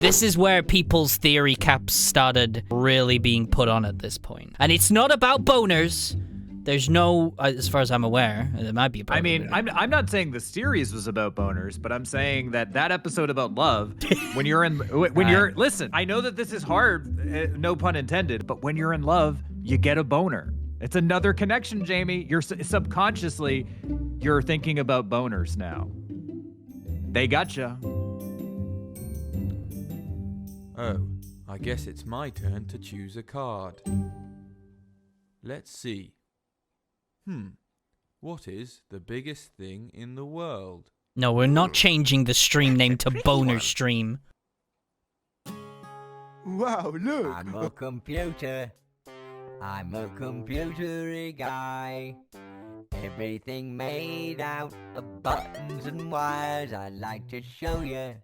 This is where people's theory caps started really being put on at this point. And it's not about boners. There's no, as far as I'm aware, there might be a boner. I mean, I'm not saying the series was about boners, but I'm saying that episode about love, when you're listen, I know that this is hard, no pun intended, but when you're in love, you get a boner. It's another connection, Jamie. You're subconsciously, you're thinking about boners now. They gotcha. Oh, I guess it's my turn to choose a card. Let's see. What is the biggest thing in the world? No, we're not changing the stream name to Boner Stream. Wow, look! I'm a computer. I'm a computery guy. Everything made out of buttons and wires. I'd like to show you.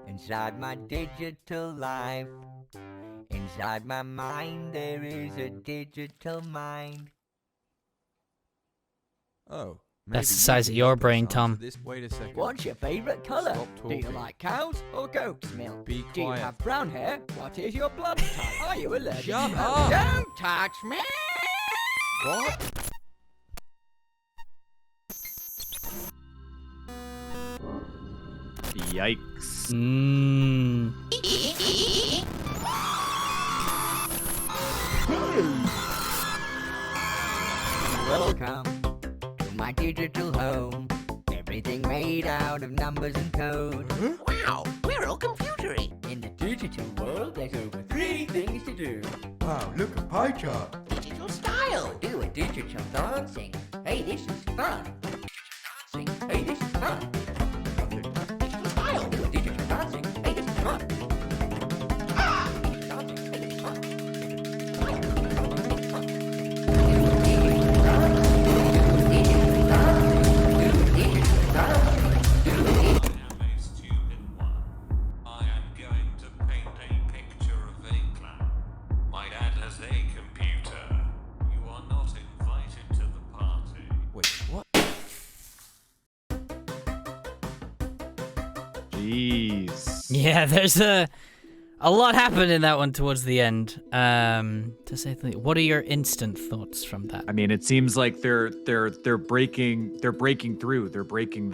Inside my digital life. Inside my mind there is a digital mind. Oh, That's the size of your brain, Tom. Wait a second. What's your favourite colour? Stop Do you talking. like cows or goat's milk? Be Do you quiet. have brown hair? What is your blood type? Are you allergic? Shut up! Don't touch me! What? Yikes. Welcome to my digital home. Everything made out of numbers and code. Wow, we're all computery. In the digital world, there's over 3 things to do. Wow, look, a pie chart. Digital style. Do a digital dancing. Hey, this is fun. Dancing. Hey, this is fun. Digital style. Do a digital dancing. Hey, this is fun. Dancing. Hey, this is fun. I am going to paint a picture of a clown. My dad has a computer. You are not invited to the party. Wait, what? Jeez. Yeah, there's a lot happened in that one towards the end. To say the least. What are your instant thoughts from that? I mean, it seems like they're breaking through. They're breaking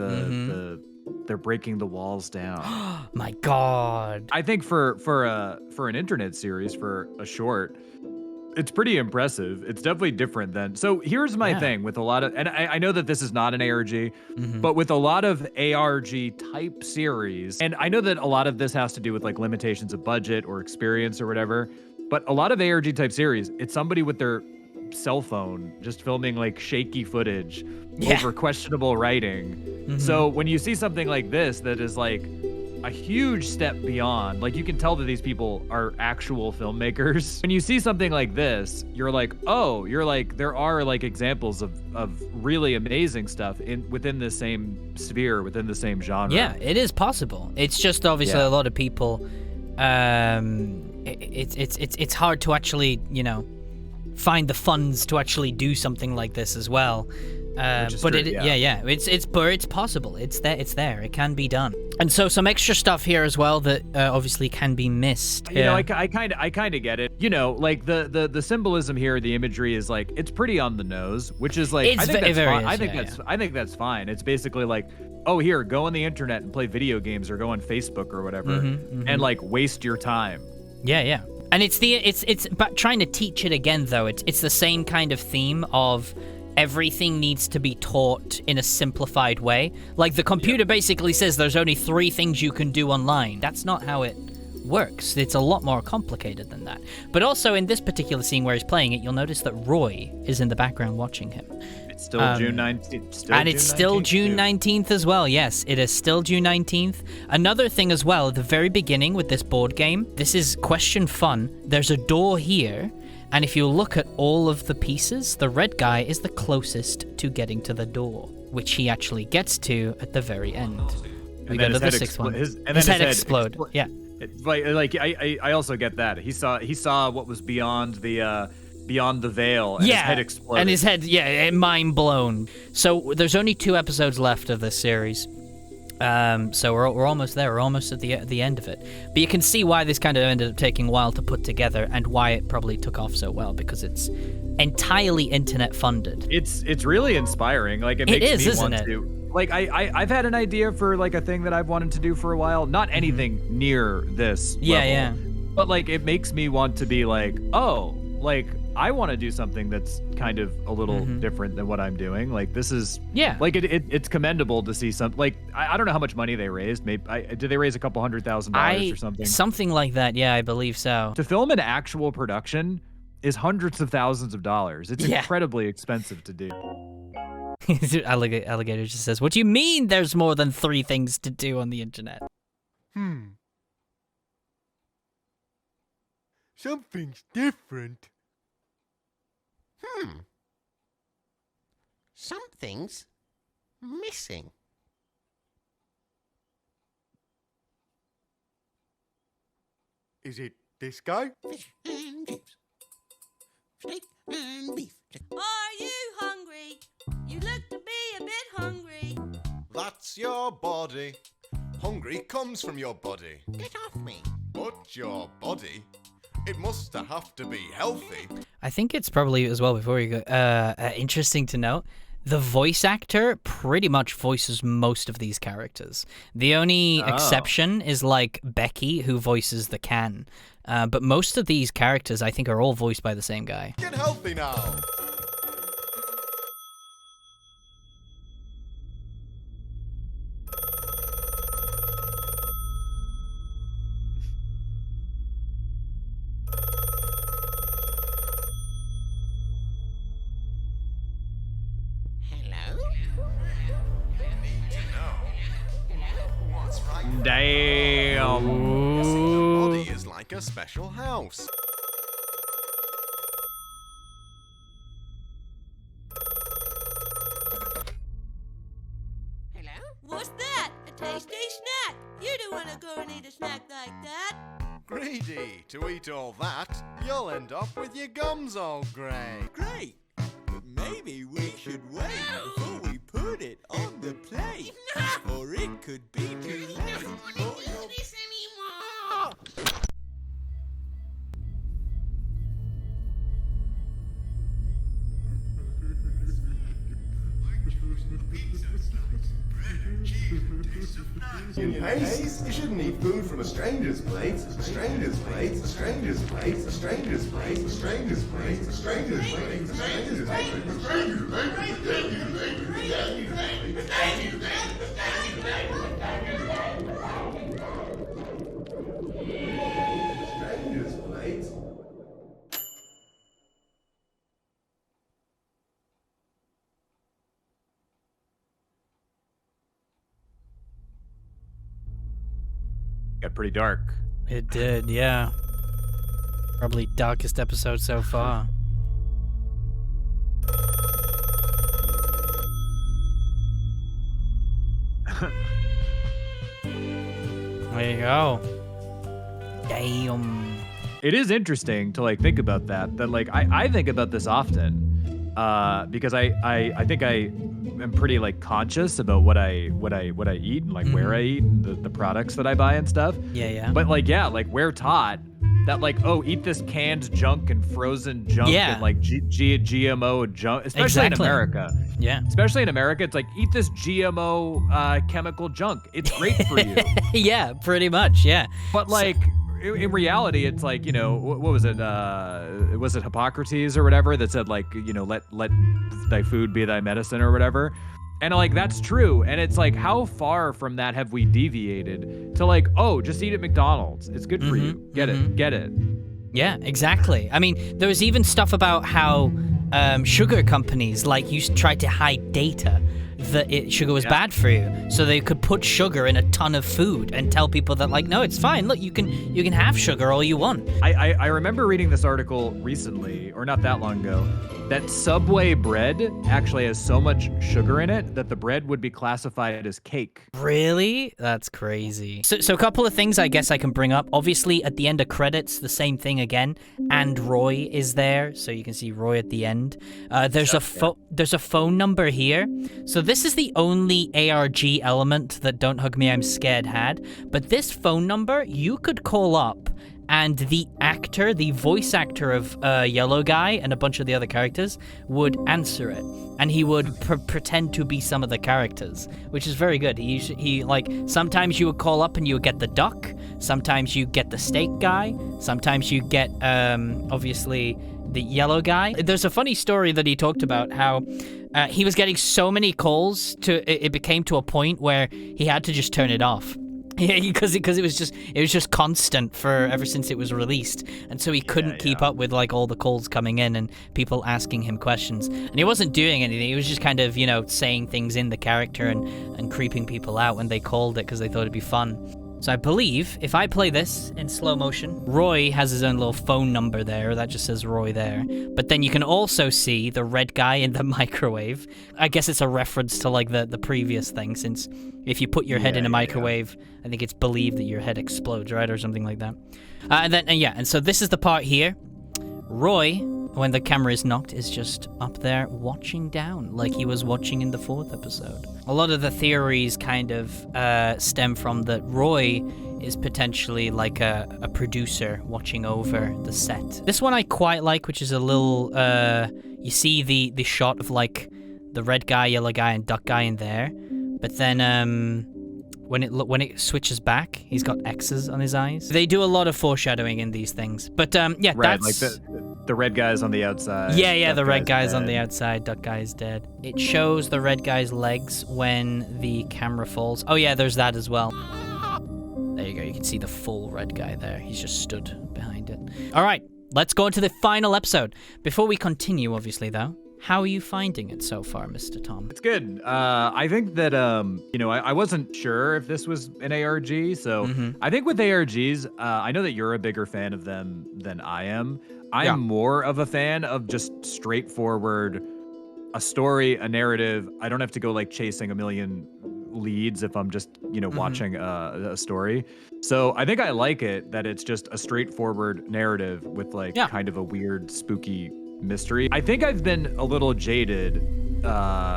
they're breaking the walls down. My God. I think for an internet series, for a short, it's pretty impressive. It's definitely different than. So here's my thing with a lot of, and I know that this is not an ARG, but with a lot of ARG type series, and I know that a lot of this has to do with like limitations of budget or experience or whatever, but a lot of ARG type series, it's somebody with their cell phone just filming like shaky footage over questionable writing. So when you see something like this that is like a huge step beyond, like you can tell that these people are actual filmmakers. When you see something like this, you're like, oh, there are like examples of really amazing stuff within the same sphere, within the same genre. Yeah, it is possible. It's just obviously a lot of people. It's hard to actually, find the funds to actually do something like this as well. But true, it's possible. It's there. It can be done. And so some extra stuff here as well that obviously can be missed. You know, I kind of get it. You know, like the symbolism here, the imagery is like, it's pretty on the nose, which is like, I think that's fine. I think that's fine. It's basically like, oh, here, go on the internet and play video games or go on Facebook or whatever and like waste your time. Yeah. And it's but trying to teach it again though. It's the same kind of theme of everything needs to be taught in a simplified way. Like the computer basically says there's only 3 things you can do online. That's not how it works. It's a lot more complicated than that. But also in this particular scene where he's playing it, you'll notice that Roy is in the background watching him. It's still June 19th. And it's still June 19th as well. Yes, it is still June 19th. Another thing as well, at the very beginning with this board game, this is question fun. There's a door here. And if you look at all of the pieces, the red guy is the closest to getting to the door, which he actually gets to at the very end. We go to the 6th one. His head explode. Yeah. I also get that. He saw what was beyond the veil, and his head exploded. And his head, mind blown. So there's only 2 episodes left of this series. So we're almost there. We're almost at the end of it. But you can see why this kind of ended up taking a while to put together, and why it probably took off so well, because it's entirely internet funded. It's really inspiring. Like it makes me want to. Like I've had an idea for like a thing that I've wanted to do for a while. Not anything near this level, but like it makes me want to be like, oh, like I want to do something that's kind of a little different than what I'm doing. Like this is like it's commendable to see some, like I don't know how much money they raised. Maybe did they raise a couple $100,000 or something? Something like that. Yeah, I believe so. To film an actual production is hundreds of thousands of dollars. It's incredibly expensive to do. Alligator just says, "What do you mean? There's more than 3 things to do on the internet?" Something's different. Something's missing. Is it this guy? Fish and chips. Steak and beef. Are you hungry? You look to be a bit hungry. That's your body. Hungry comes from your body. Get off me. But your body, it must have to be healthy. I think it's probably, as well, before you go, interesting to note, the voice actor pretty much voices most of these characters. The only exception is like Becky, who voices the can. But most of these characters, I think, are all voiced by the same guy. Get healthy now. Damn. Guessing your body is like a special house. Hello? What's that? A tasty snack? You don't want to go and eat a snack like that. Greedy. To eat all that, you'll end up with your gums all grey. Great! But maybe we should wait before we put it on the plate. Or it could be too late. I don't want to do this anymore. In haste, you shouldn't eat food from a stranger's plate. A stranger's plate. A stranger's plate. A stranger's plate. A stranger's plate. A stranger's plate. A stranger's plate. A stranger's plate. Got pretty dark. It did, yeah. Probably darkest episode so far. There you go. Damn. It is interesting to like think about that. That like I think about this often, because I think I am pretty like conscious about what I eat and like where I eat and the products that I buy and stuff. Yeah. But like like we're taught that like, oh, eat this canned junk and frozen junk and like GMO junk, especially in America. Yeah. Especially in America, it's like, eat this GMO chemical junk. It's great for you. Yeah, pretty much. Yeah. But like, in reality, it's like, you know, what was it? Was it Hippocrates or whatever that said like, you know, let thy food be thy medicine or whatever? And like, that's true. And it's like, how far from that have we deviated to like, oh, just eat at McDonald's. It's good for you. Get it. Yeah, exactly. I mean, there was even stuff about how sugar companies like used to try to hide data that sugar was bad for you, so they could put sugar in a ton of food and tell people that like, no, it's fine. Look, you can have sugar all you want. I remember reading this article recently, or not that long ago, that Subway bread actually has so much sugar in it that the bread would be classified as cake. Really? That's crazy. So a couple of things I guess I can bring up. Obviously, at the end of credits, the same thing again, and Roy is there, so you can see Roy at the end. There's a phone number here. So this is the only ARG element that Don't Hug Me, I'm Scared had, but this phone number you could call up and the actor, the voice actor of Yellow Guy and a bunch of the other characters would answer it, and he would pretend to be some of the characters, which is very good. He like, sometimes you would call up and you would get the duck, sometimes you get the steak guy, sometimes you get obviously the yellow guy. There's a funny story that he talked about how he was getting so many calls it became to a point where he had to just turn it off. Yeah, because it was just constant for ever since it was released, and so he couldn't keep up with like all the calls coming in and people asking him questions, and he wasn't doing anything. He was just kind of, you know, saying things in the character and creeping people out when they called it because they thought it'd be fun. So I believe if I play this in slow motion, Roy has his own little phone number there that just says Roy there. But then you can also see the red guy in the microwave. I guess it's a reference to like the previous thing, since if you put your head in a microwave, I think it's believed that your head explodes, right? Or something like that. And so this is the part here. Roy, when the camera is knocked, is just up there watching down like he was watching in the 4th episode. A lot of the theories kind of stem from that Roy is potentially like a producer watching over the set. This one I quite like, which is a little, you see the shot of like the red guy, yellow guy, and duck guy in there, but then when it switches back, he's got X's on his eyes. They do a lot of foreshadowing in these things. But yeah, right, that's... like the red guy's on the outside. Yeah, the red guy's on the outside, duck guy's dead. It shows the red guy's legs when the camera falls. Oh yeah, there's that as well. There you go, you can see the full red guy there. He's just stood behind it. All right, let's go into the final episode. Before we continue, obviously, though, how are you finding it so far, Mr. Tom? It's good. I think that, you know, I wasn't sure if this was an ARG, so I think with ARGs, I know that you're a bigger fan of them than I am. I'm more of a fan of just straightforward, a story, a narrative. I don't have to go like chasing a million leads if I'm just, you know, watching a story. So I think I like it that it's just a straightforward narrative with like kind of a weird, spooky mystery. I think I've been a little jaded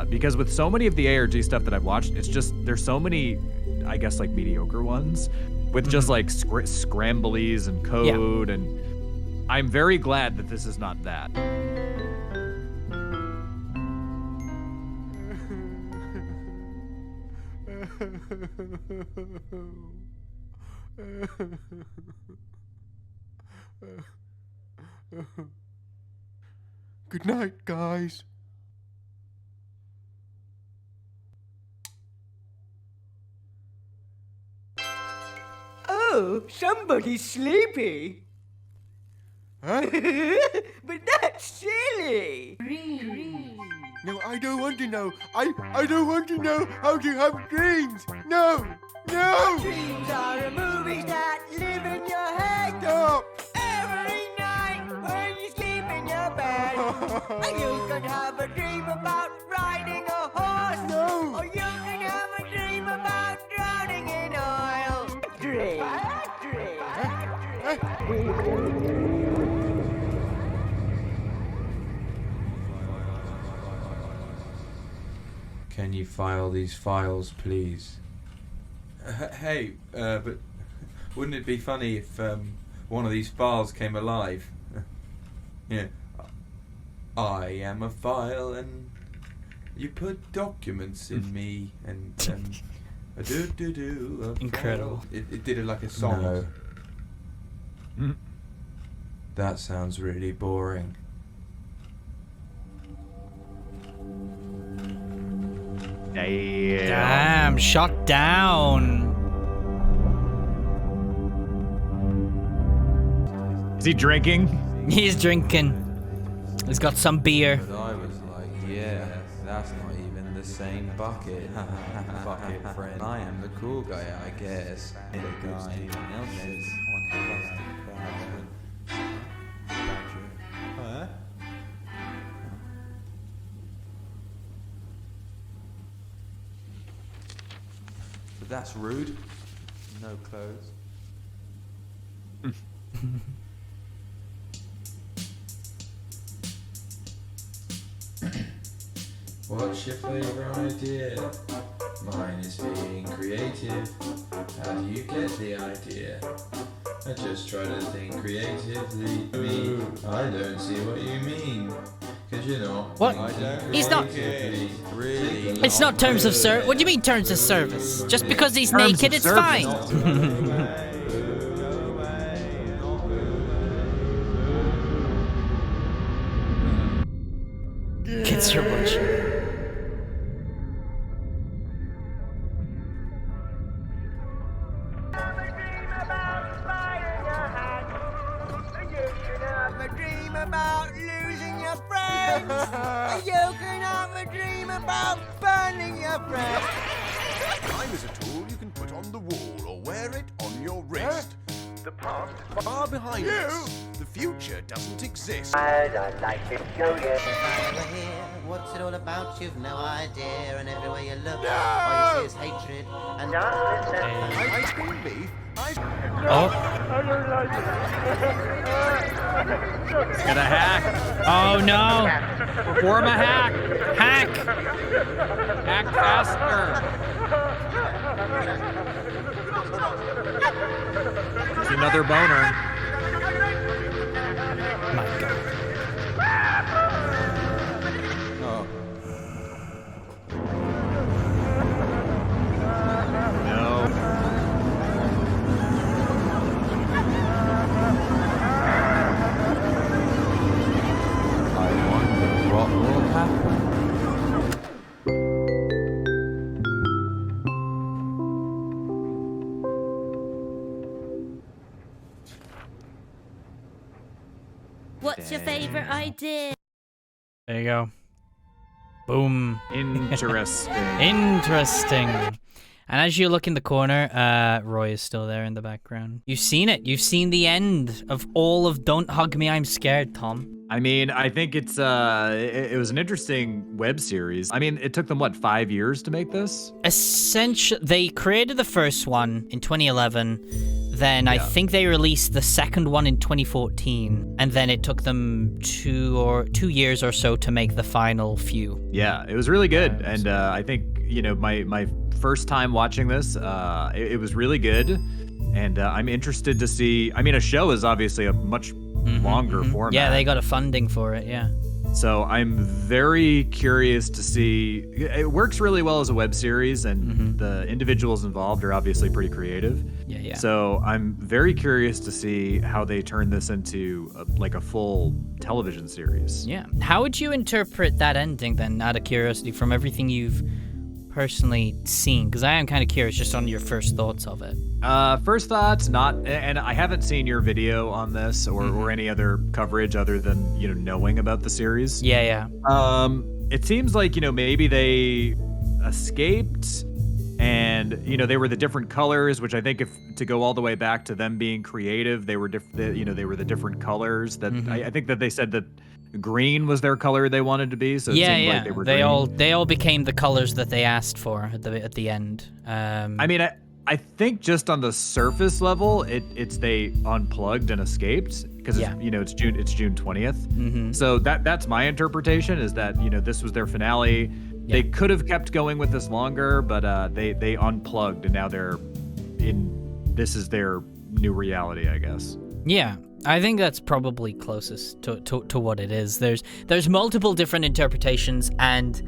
because with so many of the ARG stuff that I've watched, it's just, there's so many, I guess, like mediocre ones with just like scramblies and code, and I'm very glad that this is not that. Good night, guys. Oh, somebody's sleepy. Huh? But that's silly. No, I don't want to know. I don't want to know how to have dreams. No, no. Dreams are movies that live in your head. Stop. Every night when you sleep in your bed. You can have a dream about riding a horse. No. Or you can have a dream about drowning in oil. Dream. Can you file these files, please? Hey, but wouldn't it be funny if one of these files came alive? Yeah. I am a file, and you put documents in me, and a do. Incredible. It did it like a song. No. That sounds really boring. Damn, shot down. Is he drinking? He's drinking. He's got some beer. But I was like, yeah, that's not even the same bucket. Bucket friend. I am the cool guy, I guess. The guy else is on plastic bag. Huh? But that's rude. No clothes. What's your favourite idea? Mine is being creative. How do you get the idea? I just try to think creatively. Me, I don't see what you mean. Cause you're not. What? thinking He's not- creatively. Really? It's not terms of service. What do you mean terms of service? Just because he's Terms naked, of it's service. fine. Kids are watching. Have a dream about losing your friends. You can have a dream about burning your friends. Time is a tool you can put on the wall or wear it on your wrist. The past is far behind us. The future doesn't exist. I'd like to show you. If I were here, what's it all about? You've no idea, and everywhere you look, all you see is hatred. And Ice cream beef. Oh. Got a hack. Oh no. Perform a hack. Hack. Hack faster. There's another boner. My God. Oh. No. I wonder what will happen. What's your favorite idea? There you go. Boom. Interesting. Interesting. And as you look in the corner, Roy is still there in the background. You've seen it. You've seen the end of all of Don't Hug Me, I'm Scared, Tom. I mean, I think it was an interesting web series. I mean, it took them, what, 5 years to make this? Essentially, they created the first one in 2011. Then I think they released the second one in 2014. And then it took them 2 years or so to make the final few. Yeah, it was really good. And I think, you know, my first time watching this, it was really good. And I'm interested to see, I mean, a show is obviously a much longer format. Yeah, they got a funding for it, yeah. So I'm very curious to see. It works really well as a web series, and the individuals involved are obviously pretty creative. Yeah. So I'm very curious to see how they turn this into a full television series. Yeah. How would you interpret that ending then, out of curiosity, from everything you've personally seen? Because I am kind of curious just on your first thoughts of it. First thoughts, and I haven't seen your video on this or any other coverage other than, you know, knowing about the series. Yeah. It seems like, you know, maybe they escaped and, you know, they were the different colors, which I think if to go all the way back to them being creative, they were they were the different colors that I think that they said that green was their color they wanted to be. So it seemed like they were green. They all became the colors that they asked for at the end. I mean, I think just on the surface level, it's they unplugged and escaped because you know it's June 20th. So that's my interpretation, is that, you know, this was their finale. Yeah. They could have kept going with this longer, but they unplugged and now this is their new reality, I guess. Yeah. I think that's probably closest to what it is. There's multiple different interpretations, and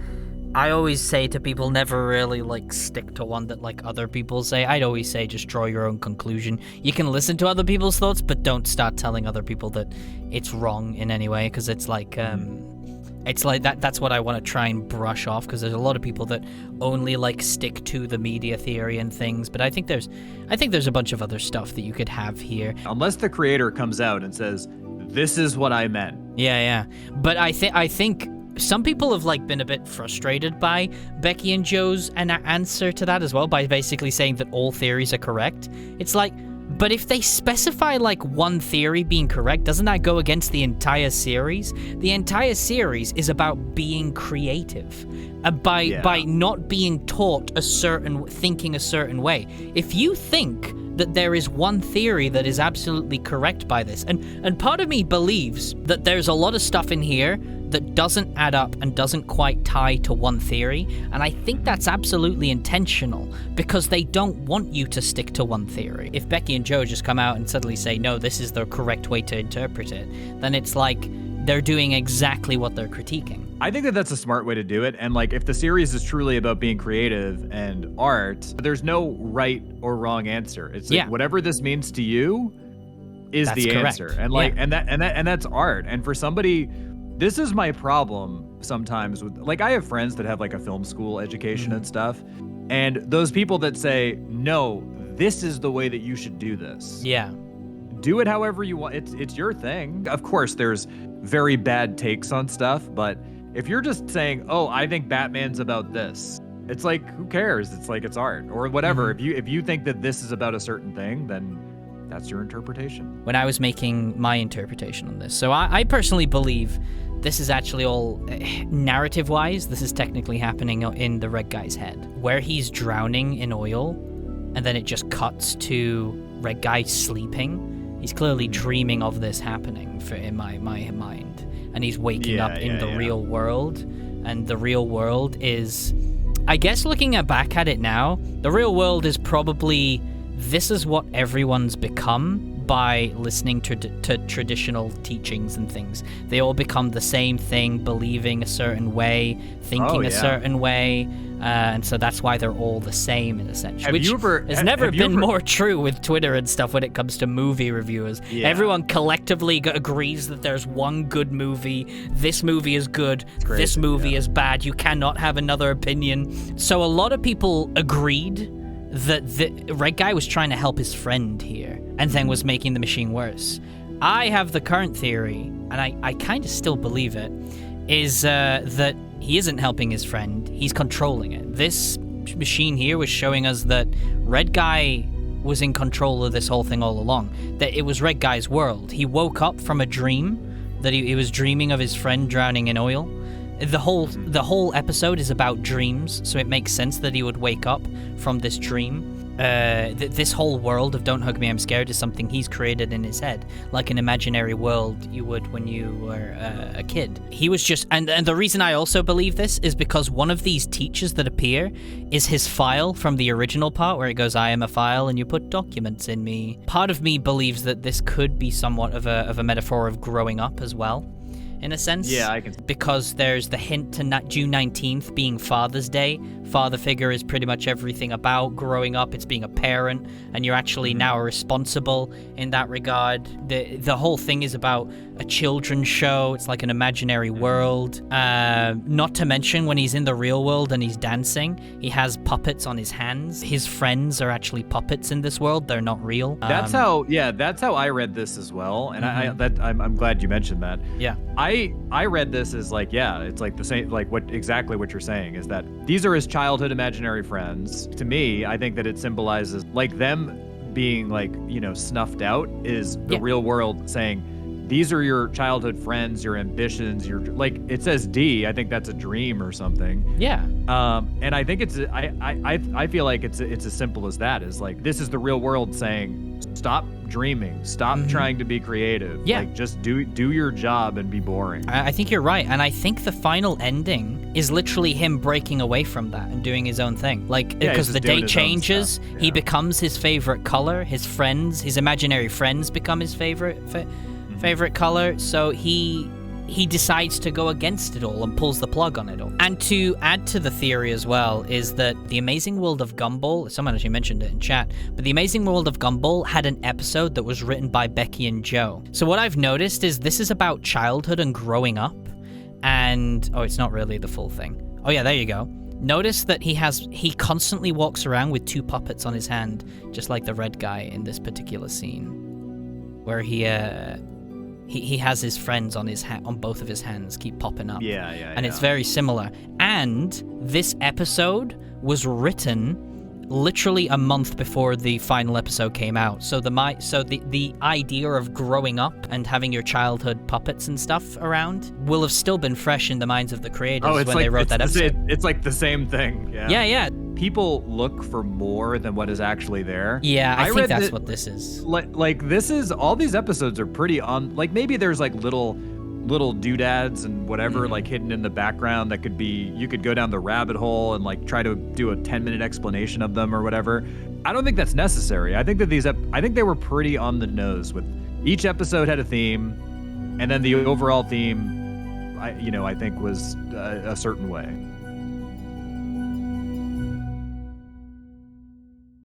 I always say to people, never really stick to one that other people say. I'd always say just draw your own conclusion. You can listen to other people's thoughts, but don't start telling other people that it's wrong in any way, because it's like that's what I want to try and brush off, because there's a lot of people that only stick to the media theory and things, but I think there's a bunch of other stuff that you could have here. Unless the creator comes out and says, "This is what I meant." Yeah. But I think some people have been a bit frustrated by Becky and Joe's answer to that as well, by basically saying that all theories are correct. It's but if they specify one theory being correct, doesn't that go against the entire series? The entire series is about being creative, by not being taught thinking a certain way. If you think that there is one theory that is absolutely correct by this. And part of me believes that there's a lot of stuff in here that doesn't add up and doesn't quite tie to one theory. And I think that's absolutely intentional because they don't want you to stick to one theory. If Becky and Joe just come out and suddenly say, no, this is the correct way to interpret it, then it's like they're doing exactly what they're critiquing. I think that that's a smart way to do it. And like, if the series is truly about being creative and art, there's no right or wrong answer. It's like, whatever this means to you is That's the correct. answer. And like, and that's art. And for somebody, this is my problem sometimes with, like, I have friends that have like a film school education and stuff. And those people that say, no, this is the way that you should do this. Yeah. Do it however you want. It's your thing. Of course, there's very bad takes on stuff, but if you're just saying, oh, I think Batman's about this, it's like, who cares? It's like, it's art or whatever. If you think that this is about a certain thing, then that's your interpretation. When I was making my interpretation on this, so I personally believe this is actually all narrative-wise, this is technically happening in the red guy's head, where he's drowning in oil, and then it just cuts to red guy sleeping. He's clearly dreaming of this happening in my mind. And he's waking up in the real world. And the real world is, I guess looking back at it now, the real world is probably, this is what everyone's become by listening to traditional teachings and things. They all become the same thing, believing a certain way, thinking a certain way. And so that's why they're all the same in a sense. Which has never been more true with Twitter and stuff when it comes to movie reviewers. Yeah. Everyone collectively agrees that there's one good movie. This movie is good. Crazy, this movie is bad. You cannot have another opinion. So a lot of people agreed that the red guy was trying to help his friend here and then was making the machine worse. I have the current theory, and I kind of still believe it, is that he isn't helping his friend, he's controlling it. This machine here was showing us that red guy was in control of this whole thing all along, that it was red guy's world. He woke up from a dream, that he was dreaming of his friend drowning in oil. The whole episode is about dreams, so it makes sense that he would wake up from this dream. This whole world of Don't Hug Me, I'm Scared is something he's created in his head, like an imaginary world you would when you were a kid. He was just, and the reason I also believe this is because one of these teachers that appear is his file from the original part where it goes, I am a file and you put documents in me. Part of me believes that this could be somewhat of a metaphor of growing up as well, in a sense. Yeah, I can. Because there's the hint to June 19th being Father's Day. Father figure is pretty much everything about growing up. It's being a parent, and you're actually now responsible in that regard. The whole thing is about a children's show. It's like an imaginary world. Not to mention when he's in the real world and he's dancing, he has puppets on his hands. His friends are actually puppets in this world. They're not real. That's how I read this as well. And I'm glad you mentioned that. Yeah. I read this as like, it's like the same, like exactly what you're saying is that these are his childhood imaginary friends. To me, I think that it symbolizes like them being like, snuffed out is the real world saying, these are your childhood friends, your ambitions, your, like, it says D, I think that's a dream or something. Yeah. And I think I feel like it's as simple as that, is like, this is the real world saying, stop dreaming, stop trying to be creative. Yeah. Like, just do your job and be boring. I think you're right. And I think the final ending is literally him breaking away from that and doing his own thing. Like, because the day changes, he becomes his favorite color, his friends, his imaginary friends become his favorite color, so he decides to go against it all and pulls the plug on it all. And to add to the theory as well is that The Amazing World of Gumball, someone actually mentioned it in chat, but The Amazing World of Gumball had an episode that was written by Becky and Joe. So what I've noticed is this is about childhood and growing up, and it's not really the full thing. Oh yeah, there you go. Notice that he constantly walks around with two puppets on his hand, just like the red guy in this particular scene, where he has his friends on both of his hands keep popping up. And it's very similar. And this episode was written literally a month before the final episode came out. So the idea of growing up and having your childhood puppets and stuff around will have still been fresh in the minds of the creators when they wrote that episode. It's like the same thing. Yeah. people look for more than what is actually there. Yeah, I think read that's that, what this is. Like this is all these episodes are pretty on. Like maybe there's like little doodads and whatever like hidden in the background that could be. You could go down the rabbit hole and like try to do a 10-minute explanation of them or whatever. I don't think that's necessary. I think that I think they were pretty on the nose with each episode had a theme, and then the overall theme, I think was a certain way.